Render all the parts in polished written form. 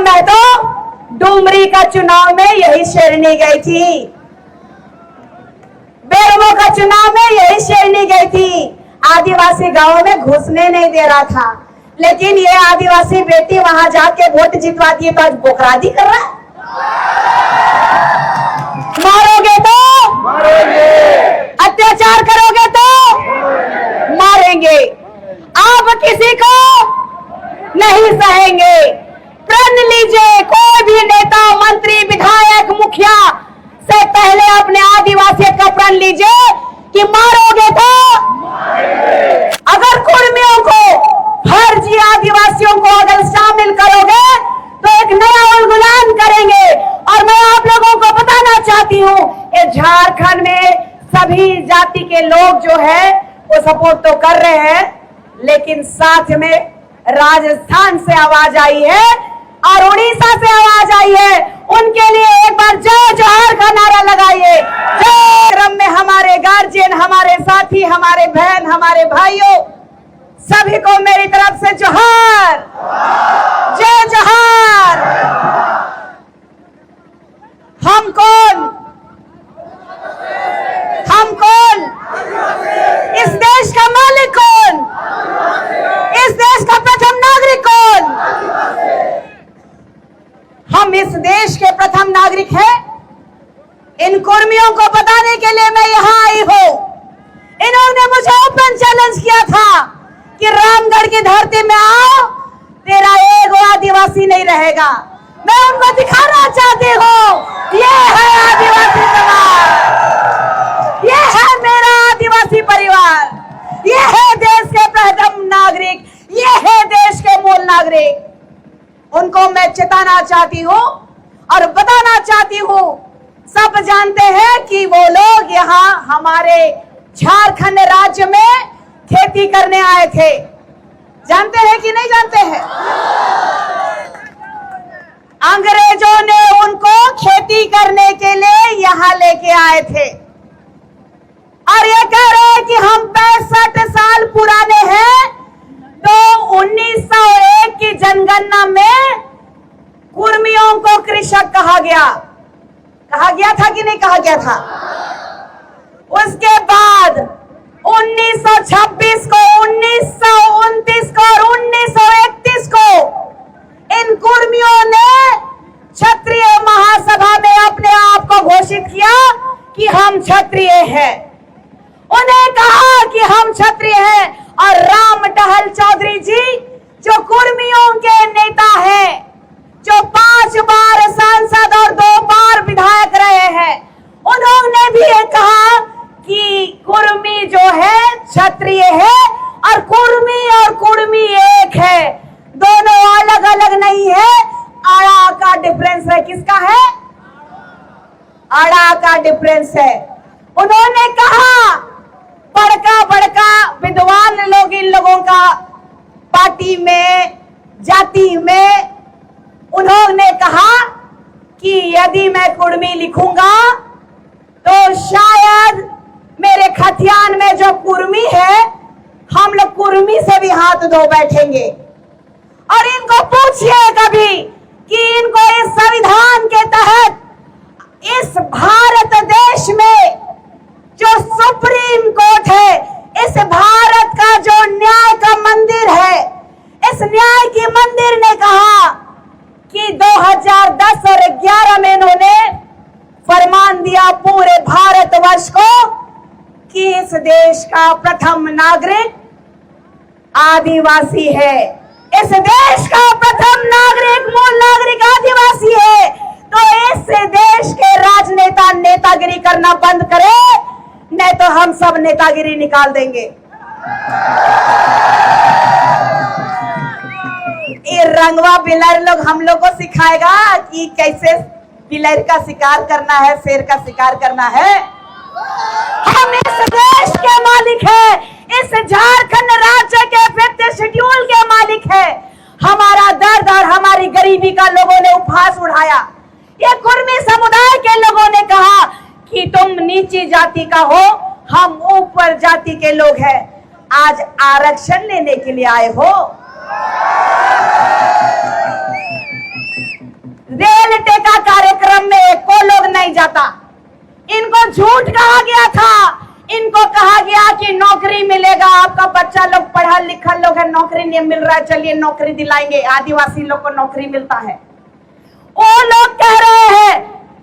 मैं तो डुमरी का चुनाव में यही शेरनी गई थी, बेरमो का चुनाव में यही शेरनी गई थी। आदिवासी गांव में घुसने नहीं दे रहा था, लेकिन ये आदिवासी बेटी वहां जाके वोट जितवाती है तो आज बोकरादी कर रहा है। मारोगे तो मारोगे, अत्याचार करोगे तो मारेंगे, आप किसी को नहीं सहेंगे। प्रण लीजिए, कोई भी नेता, मंत्री, विधायक, मुखिया से पहले अपने आदिवासियत का प्रण लीजिए कि मारोगे तो अगर कुर्मियों को, फर्जी आदिवासियों को अगर शामिल करोगे तो एक नया उलगुलान करेंगे। और मैं आप लोगों को बताना चाहती हूँ, ये झारखंड में सभी जाति के लोग जो है वो सपोर्ट तो कर रहे हैं, लेकिन साथ में राजस्थान से आवाज आई है और उड़ीसा से आवाज आई है। उनके लिए एक बार जय जोहार का नारा लगाइए। जय क्रम में हमारे गार्जियन, हमारे साथी, हमारे बहन, हमारे भाइयों, सभी को मेरी तरफ से जोहार, जय जोहार। हम कौन, हम कौन, इस देश का मालिक कौन, इस देश का प्रथम नागरिक कौन? हम इस देश के प्रथम नागरिक हैं। इन कुर्मियों को बताने के लिए मैं यहां आई हूं। इन्होंने मुझे ओपन चैलेंज किया था कि रामगढ़ की धरती में आओ, तेरा एक आदिवासी नहीं रहेगा। मैं उनको दिखाना चाहती हूँ, ये है आदिवासी समाज, ये है मेरा आदिवासी परिवार, ये है देश के प्रथम नागरिक, ये है देश के मूल नागरिक। उनको मैं चेताना चाहती हूँ और बताना चाहती हूँ। सब जानते हैं कि वो लोग यहाँ हमारे झारखंड राज्य में खेती करने आए थे। जानते हैं कि नहीं जानते हैं? अंग्रेजों ने उनको खेती करने के लिए यहाँ लेके आए थे और ये कह रहे हैं कि हम 65 साल पुराने हैं। तो 1901 की जनगणना में कुर्मियों को कृषक कहा गया था कि नहीं कहा गया था? उसके बाद 1926 को, 1929 को और 1931 को इन कुर्मियों ने क्षत्रिय महासभा में अपने आप को घोषित किया कि हम क्षत्रिय हैं। उन्हें कहा कि हम क्षत्रिय हैं। और राम टहल चौधरी जी जो कुर्मियों के नेता हैं, जो 5 बार सांसद और 2 बार विधायक रहे हैं, उन्होंने भी ये कहा कि कुर्मी जो है क्षत्रिय है और कुर्मी एक है, दोनों अलग अलग नहीं है। आड़ा का डिफरेंस है। किसका है? आड़ा का डिफरेंस है। उन्होंने कहा, बड़का विद्वान लोग इन लोगों का पार्टी में, जाति में, उन्होंने कहा कि यदि मैं कुर्मी लिखूंगा तो शायद मेरे खतियान में जो कुर्मी है, हम लोग कुर्मी से भी हाथ धो बैठेंगे। और इनको पूछिए कभी कि इनको इस संविधान के तहत इस भारत देश में जो सुप्रीम कोर्ट है, इस भारत का जो न्याय का मंदिर है, इस न्याय की मंदिर ने कहा कि 2010 और 11 में इन्होंने फरमान दिया पूरे भारतवर्ष को कि इस देश का प्रथम नागरिक आदिवासी है। इस देश का प्रथम नागरिक, मूल नागरिक आदिवासी है। तो इस देश के राजनेता नेतागिरी करना बंद करे, नहीं तो हम सब नेतागिरी निकाल देंगे। ये रंगवा बिलर लोग हम लोग को सिखाएगा कि कैसे बिलर का शिकार करना है, शेर का शिकार करना है। हम इस देश के मालिक हैं, इस झारखंड राज्य के 5th शेड्यूल के मालिक हैं। हमारा दर्द और हमारी गरीबी का लोगों ने उपहास उड़ाया। ये कुर्मी समुदाय के लोगों ने कहा कि तुम नीची जाति का हो, हम ऊपर जाति के लोग हैं। आज आरक्षण लेने के लिए आए हो। एग्जाम में एक को लोग नहीं जाता। इनको झूठ कहा गया था, इनको कहा गया कि नौकरी मिलेगा, आपका बच्चा लोग पढ़ा लिखा लोग है, नौकरी नहीं मिल रहा है, चलिए नौकरी दिलाएंगे, आदिवासी लोग को नौकरी मिलता है। वो लोग कह रहे हैं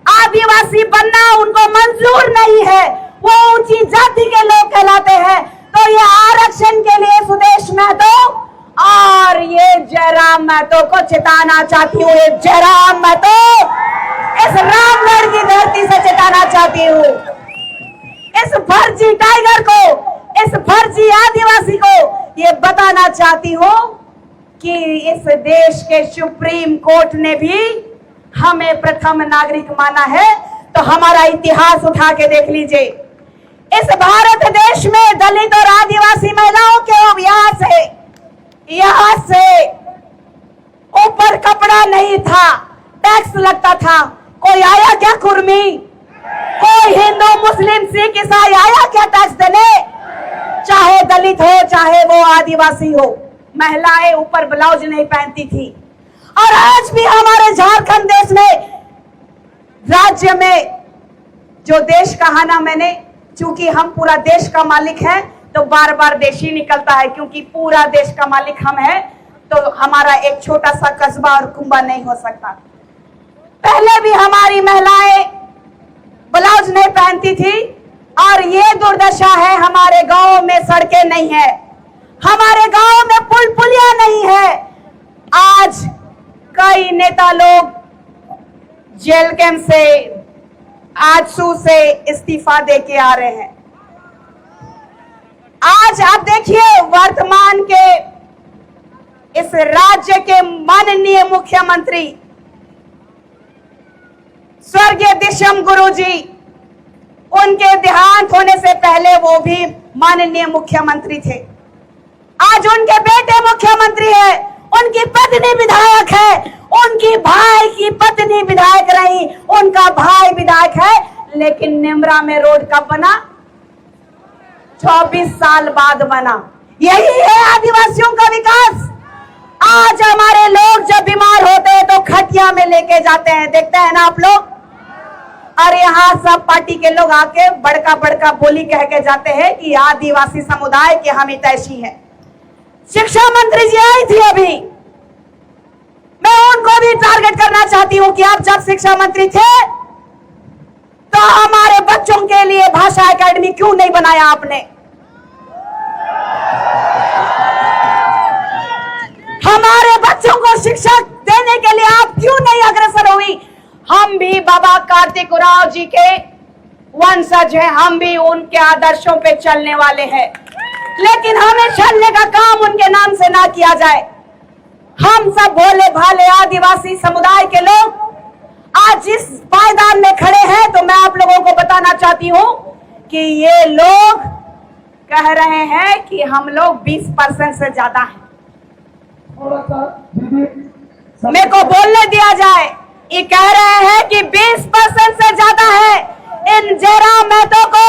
आदिवासी बनना उनको मंजूर नहीं है, वो ऊंची जाति के लोग कहलाते हैं। तो ये आरक्षण के लिए सुदेश महतो और ये जयराम महतो को चिताना चाहती हूँ। ये जयराम महतो इस रामगढ़ की धरती से चिताना चाहती हूँ, इस फर्जी टाइगर को, इस फर्जी आदिवासी को ये बताना चाहती हूँ कि इस देश के सुप्रीम कोर्ट ने भी हमें प्रथम नागरिक माना है। तो हमारा इतिहास उठा के देख लीजिए, इस भारत देश में दलित और आदिवासी महिलाओं के यहाँ से ऊपर कपड़ा नहीं था, टैक्स लगता था। कोई आया क्या कुर्मी, कोई हिंदू मुस्लिम सिख ईसाई आया क्या टैक्स देने? चाहे दलित हो चाहे वो आदिवासी हो, महिलाएं ऊपर ब्लाउज नहीं पहनती थी। और आज भी हमारे झारखंड देश में, राज्य में, जो देश कहा ना मैंने, चूंकि हम पूरा देश का मालिक हैं तो बार बार देशी निकलता है, क्योंकि पूरा देश का मालिक हम हैं तो हमारा एक छोटा सा कस्बा और कुंबा नहीं हो सकता। पहले भी हमारी महिलाएं ब्लाउज नहीं पहनती थी और ये दुर्दशा है। हमारे गांव में सड़कें नहीं है, हमारे गांव में पुल पुलिया नहीं है। आज कई नेता लोग जेल कैंप से, आजसू से इस्तीफा दे के आ रहे हैं। आज आप देखिए वर्तमान के इस राज्य के माननीय मुख्यमंत्री स्वर्गीय दिशम गुरु जी, उनके देहांत होने से पहले वो भी माननीय मुख्यमंत्री थे। आज उनके बेटे मुख्यमंत्री है, उनकी पत्नी विधायक है, उनकी भाई की पत्नी विधायक रही, उनका भाई विधायक है। लेकिन नेमरा में रोड कब बना? 24 साल बाद बना। यही है आदिवासियों का विकास। आज हमारे लोग जब बीमार होते हैं तो खटिया में लेके जाते हैं, देखते हैं ना आप लोग। और यहाँ सब पार्टी के लोग आके बड़का बड़का बोली कह के जाते हैं कि आदिवासी समुदाय की हम हितैषी है। शिक्षा मंत्री जी आई थी अभी, मैं उनको भी टारगेट करना चाहती हूँ कि आप जब शिक्षा मंत्री थे तो हमारे बच्चों के लिए भाषा एकेडमी क्यों नहीं बनाया आपने? हमारे बच्चों को शिक्षा देने के लिए आप क्यों नहीं अग्रसर हुई? हम भी बाबा कार्तिक उरांव जी के वंशज हैं, हम भी उनके आदर्शों पे चलने वाले हैं, लेकिन हमें चलने का काम उनके नाम से ना किया जाए। हम सब भोले भाले आदिवासी समुदाय के लोग आज इस पायदान में खड़े हैं, तो मैं आप लोगों को बताना चाहती हूँ कि ये लोग कह रहे हैं कि हम लोग 20% से ज्यादा हैं। मेरे को बोलने दिया जाए। ये कह रहे हैं कि 20% से ज्यादा है। इन जयराम महतो को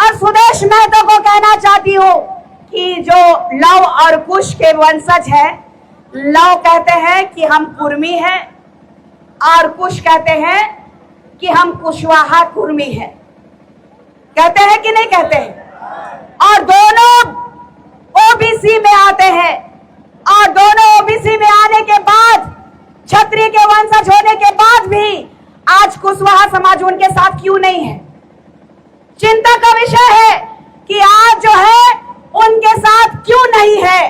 और सुदेश महतो को कहना चाहती हूँ कि जो लव और कुश के वंशज है, लव कहते हैं कि हम कुर्मी हैं और कुश कहते हैं कि हम कुशवाहा कुर्मी हैं। कहते हैं कि नहीं कहते हैं? और दोनों ओबीसी में आते हैं, और दोनों ओबीसी में आने के बाद, क्षत्रिय के वंशज होने के बाद भी आज कुशवाहा समाज उनके साथ क्यों नहीं है? चिंता का विषय है कि आज जो है उनके साथ क्यों नहीं है।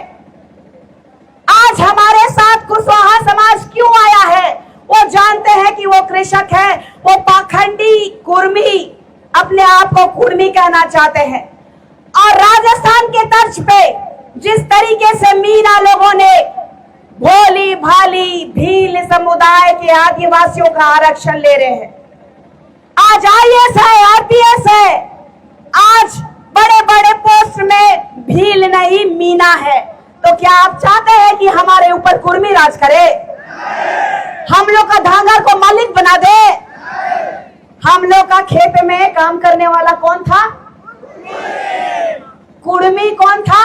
आज हमारे साथ कुशवाहा समाज क्यों आया है? वो जानते हैं कि वो कृषक है, वो पाखंडी कुर्मी, अपने आप को कुर्मी कहना चाहते हैं। और राजस्थान के तर्ज पे जिस तरीके से मीना लोगों ने भोली भाली भील समुदाय के आदिवासियों का आरक्षण ले रहे हैं, आज आईएएस है, आरपीएस है, आज बड़े बड़े पोस्ट में भील नहीं मीना है। तो क्या आप चाहते हैं कि हमारे ऊपर कुर्मी राज करे? हम लोग का धांगर को मालिक बना दे? हम लोग का खेत में काम करने वाला कौन था? कुर्मी कौन था?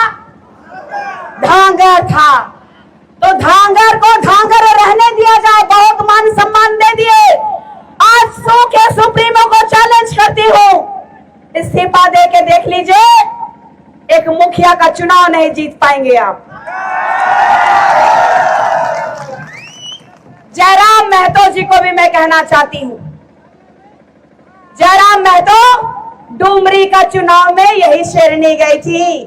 धांगर था। तो धांगर को धांगर रहने दिया जाए, बहुत मान सम्मान दे दिए। आज एक मुखिया का चुनाव नहीं जीत पाएंगे आप। जयराम महतो जी को भी मैं कहना चाहती हूं, जयराम महतो डुमरी का चुनाव में यही शेरनी गई थी,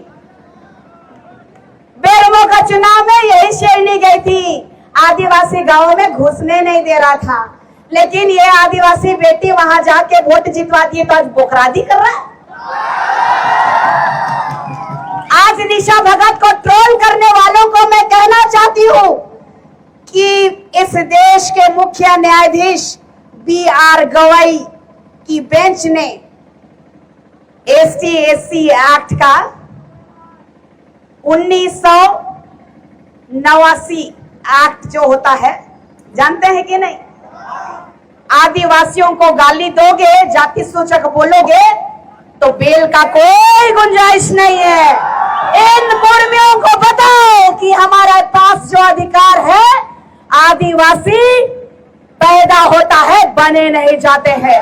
बेरमो का चुनाव में यही शेरनी गई थी। आदिवासी गांव में घुसने नहीं दे रहा था, लेकिन ये आदिवासी बेटी वहां जाके वोट जितवाती है तो आज बोखरादी कर रहा है। आज निशा भगत को ट्रोल करने वालों को मैं कहना चाहती हूं कि इस देश के मुख्य न्यायाधीश BR गवई की बेंच ने ST/SC एक्ट का 1989 एक्ट जो होता है जानते हैं कि नहीं? आदिवासियों को गाली दोगे, जाति सूचक बोलोगे तो बेल का कोई गुंजाइश नहीं है। इन कुर्मियों को बताओ कि हमारे पास जो अधिकार है, आदिवासी पैदा होता है, बने नहीं जाते हैं।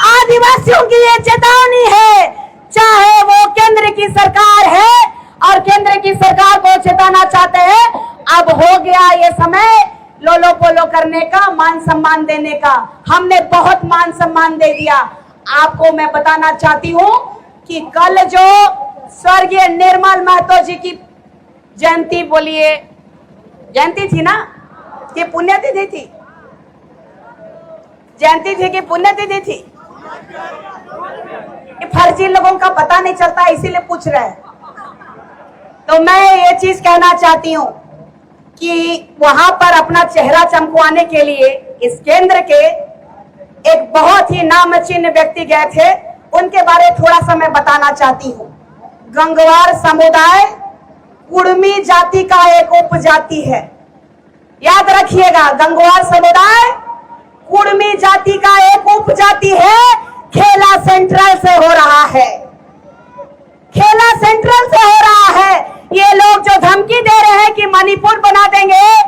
आदिवासियों की ये चेतावनी है, चाहे वो केंद्र की सरकार है और केंद्र की सरकार को चेताना चाहते हैं। अब हो गया ये समय लोलो पोलो करने का, मान सम्मान देने का। हमने बहुत मान सम्मान दे दिया। आपको मैं बताना चाहती हूं कि कल जो स्वर्गीय निर्मल महतो जी की जयंती, बोलिए जयंती थी ना कि पुण्यतिथि थी? जयंती थी कि पुण्यतिथि थी? फर्जी लोगों का पता नहीं चलता, इसीलिए पूछ रहे हैं। तो मैं ये चीज कहना चाहती हूं कि वहां पर अपना चेहरा चमकवाने के लिए इस केंद्र के एक बहुत ही नामचीन व्यक्ति गए थे, उनके बारे थोड़ा सा मैं बताना चाहती हूं। गंगवार समुदाय कुड़मी जाति का एक उपजाति है, याद रखिएगा। गंगवार समुदाय कुड़मी जाति का एक उपजाति है। खेला सेंट्रल से हो रहा है, खेला सेंट्रल से हो रहा है। ये लोग जो धमकी दे रहे हैं कि मणिपुर बना देंगे,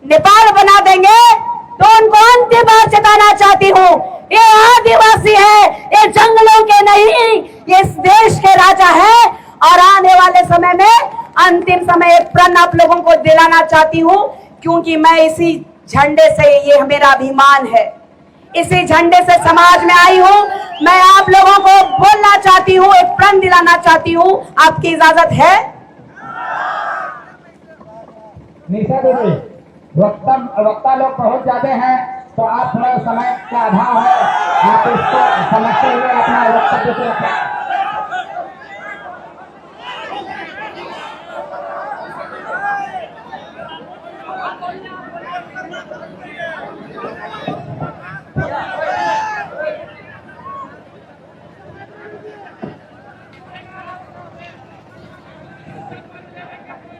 नेपाल बना देंगे, तो उनको अंतिम बार चेताना चाहती हूँ, ये आदिवासी है, ये जंगलों के नहीं, ये इस देश के राजा है। और आने वाले समय में अंतिम समय एक प्रण आप लोगों को दिलाना चाहती हूँ, क्योंकि मैं इसी झंडे से, ये मेरा अभिमान है, इसी झंडे से समाज में आई हूँ। मैं आप लोगों को बोलना चाहती हूँ, एक प्रण दिलाना चाहती हूँ। आपकी इजाजत है? निशा देवी, वक्ता लोग पहुंच जाते हैं, तो आप थोड़ा समय का अभाव है, आप इसको समझते हुए अपना वक्तव्य से रखें।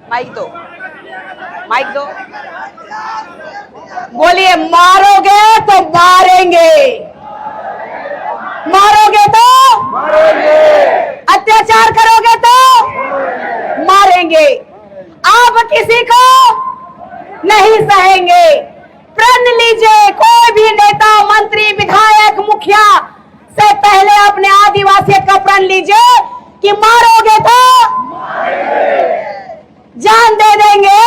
माइक दो, माइक दो। बोलिए, मारोगे तो मारेंगे, मारोगे तो मारेंगे, अत्याचार करोगे तो मारेंगे। आप किसी को नहीं सहेंगे। प्रण लीजिए, कोई भी नेता, मंत्री, विधायक, मुखिया से पहले अपने आदिवासी का प्रण लीजिए कि मारोगे तो जान दे देंगे।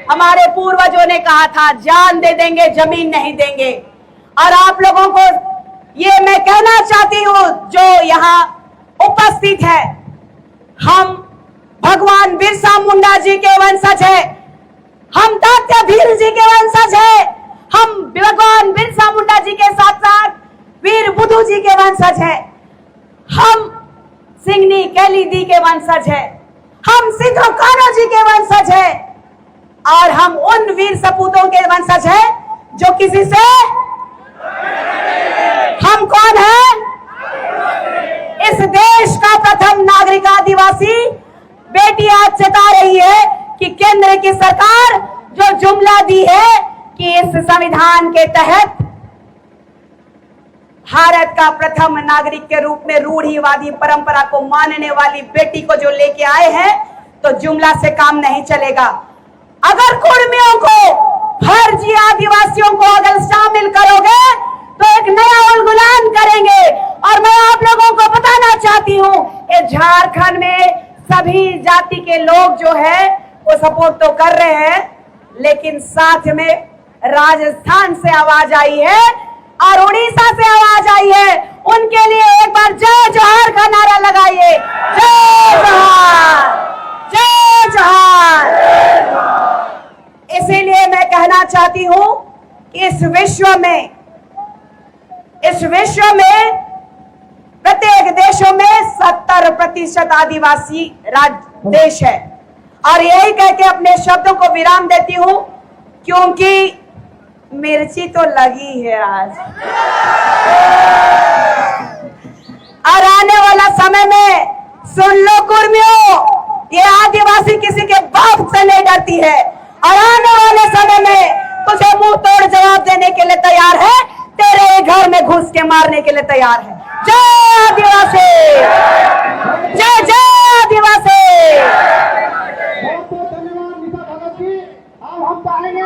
हमारे पूर्वजों ने कहा था, जान दे देंगे, जमीन नहीं देंगे। और आप लोगों को ये मैं कहना चाहती हूं, जो यहाँ उपस्थित है, हम भगवान बिरसा मुंडा जी के वंशज है, हम तात्या भील जी के वंशज है, हम भगवान बिरसा मुंडा जी के साथ साथ वीर बुद्धू जी के वंशज है, हम सिंगनी कैली दी के वंशज है, हम सिद्धो कान्हो जी के वंशज है, और हम उन वीर सपूतों के वंशज है जो किसी से, हम कौन है? इस देश का प्रथम नागरिक आदिवासी बेटी आज चेता रही है कि केंद्र की सरकार जो जुमला दी है कि इस संविधान के तहत भारत का प्रथम नागरिक के रूप में रूढ़िवादी परंपरा को मानने वाली बेटी को जो लेके आए हैं, तो जुमला से काम नहीं चलेगा। अगर कुर्मियों को, फर्जी आदिवासियों को अगर शामिल करोगे तो एक नया उलगुलान करेंगे। और मैं आप लोगों को बताना चाहती हूँ, इस झारखंड में सभी जाति के लोग जो है वो सपोर्ट तो कर रहे हैं, लेकिन साथ में राजस्थान से आवाज आई है और उड़ीसा से आवाज आई है। उनके लिए एक बार जय जोहार का नारा लगाइए। जय जोहार, जय जोहार। इसीलिए मैं कहना चाहती हूं कि इस विश्व में प्रत्येक देशों में 70% आदिवासी देश है। और यही कह के अपने शब्दों को विराम देती हूं, क्योंकि मिर्ची तो लगी है आज, और आने वाला समय में सुन लो कुर्मियों, ये आदिवासी किसी के बाप से नहीं डरती है, और आने वाले समय में तुझे मुंह तोड़ जवाब देने के लिए तैयार है, तेरे घर में घुस के मारने के लिए तैयार है। जय आदिवासी, जय जय आदिवासी। बहुत बहुत धन्यवाद निशा भगत जी। अब हम चाहेंगे